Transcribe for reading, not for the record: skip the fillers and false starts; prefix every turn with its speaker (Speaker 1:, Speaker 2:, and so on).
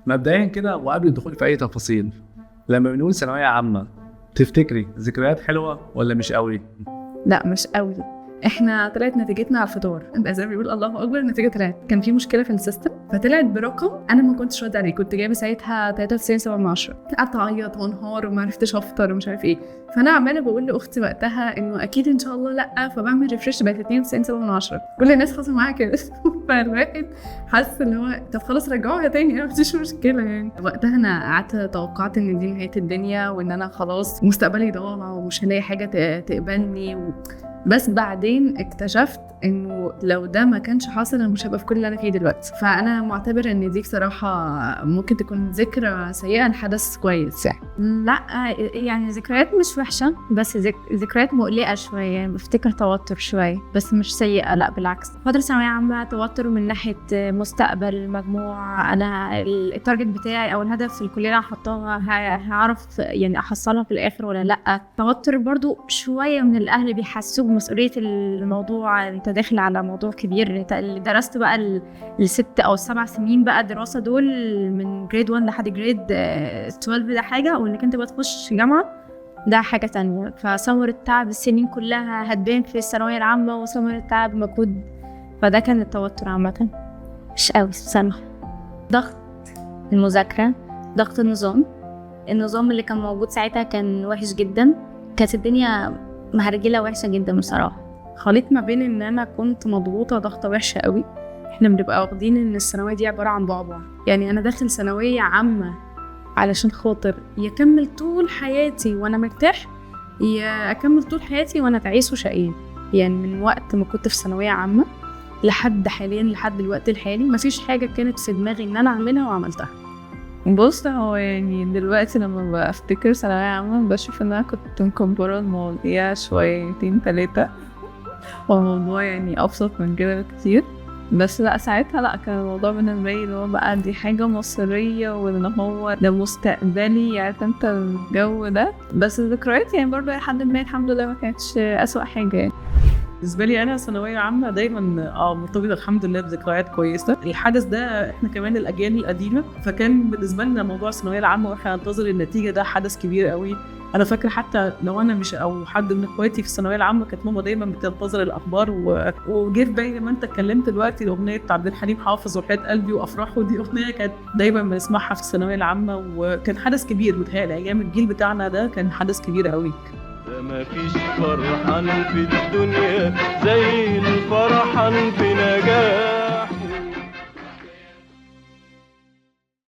Speaker 1: مبدئيا كده وقبل الدخول في اي تفاصيل، لما بنقول ثانويه عامه تفتكري ذكريات حلوه ولا مش قوي؟
Speaker 2: لا مش قوي. احنا طلعت نتيجتنا على الفطار، انت زي ما بيقول الله اكبر النتيجه طلعت. كان في مشكله في السيستم فطلعت برقم انا ما كنتش راضي عليه، كنت جايبه ساعتها 93.7 قعدت اعيط وانهار وما عرفتش افطر ومش عارف ايه. فانا عماله بقول لاختي وقتها انه اكيد ان شاء الله لا، فبعمل ريفرش بقت 92.7. كل الناس حصل معاها كده فالواحد حاسس اللي هو طب خلاص رجعوها تاني مفيش مشكله يعني. وقتها انا قعدت توقعت ان دي نهايه الدنيا وان انا خلاص مستقبلي ضاع ومش هلاقي حاجه تقبلني بس بعدين اكتشفت انه لو ده ما كانش حاصل انا مش هبقى في كل اللي انا فيه دلوقتي. فانا معتبر ان دي بصراحه ممكن تكون ذكرى سيئه لحدث كويس يعني.
Speaker 3: لا يعني ذكريات مش وحشة، بس ذكريات مقلقة شوية. يعني بفتكر توتر شوية بس مش سيئة، لا بالعكس. فترة ثانوية عامة توتر من ناحية مستقبل، مجموع، أنا التارجت بتاعي أو الهدف في الكلية اللي هحطها هعرف يعني أحصلها في الآخر ولا لأ. توتر برضو شوية من الأهل بيحسوك بمسؤولية الموضوع، أنت داخل على موضوع كبير. أنت اللي درست بقى ال6 أو 7 سنين بقى دراسة دول من جريد 1 لحد جريد 12 ده حاجة، وانك انت بقى تخش جامعة ده حاجة تانية. فثمرة التعب السنين كلها هتبان في الثانوية العامة، وثمرة التعب مجهود. فده كان التوتر عامة مش قوي بصراحة. ضغط المذاكرة، ضغط النظام اللي كان موجود ساعتها كان وحش جدا. كانت الدنيا مهرجلة وحشة جدا بصراحة.
Speaker 2: خليط ما بين ان انا كنت مضغوطه ضغطه وحشه قوي. احنا بنبقى واخدين ان الثانويه دي عباره عن بعبع، يعني انا داخل ثانويه عامه علشان خاطر يكمل طول حياتي وانا مرتاح، يا اكمل طول حياتي وانا تعيس وشقيان. يعني من وقت ما كنت في ثانويه عامه لحد حاليا لحد الوقت الحالي مفيش حاجه كانت في دماغي ان انا اعملها وعملتها.
Speaker 4: بص، هو يعني دلوقتي لما بفتكر ثانوية عامة بشوف ان انا كنت مكبرة المواضيع شويتين 3، والموضوع يعني ابسط من كده بكتير. بس لا ساعتها لا، كان الموضوع بالنسبة لي اللي هو بقى دي حاجة مصيرية وان هو ده مستقبلي، عارف انت الجو ده. بس الذكريات يعني برضه لحد ما الحمد لله ما كانتش اسوأ حاجة يعني.
Speaker 5: بالنسبه لي انا ثانويه عامه دايما مرتبطه الحمد لله بذكريات كويسه. الحدث ده احنا كمان الاجيال القديمه، فكان بالنسبه لنا موضوع الثانويه العامه واحنا ننتظر النتيجه ده حدث كبير قوي. انا فاكره حتى لو انا مش او حد من اخواتي في الثانويه العامه كانت ماما دايما بتنتظر الاخبار وجه في بالي لما انت اتكلمت دلوقتي الاغنيه عبد الحليم حافظ وحياة قلبي وافراحه، دي اغنيه كانت دايما بنسمعها في الثانويه العامه، وكان حدث كبير. متهيألي ايام الجيل بتاعنا ده كان حدث كبير قوي.
Speaker 6: ما فيش فرحان في الدنيا زي الفرحان في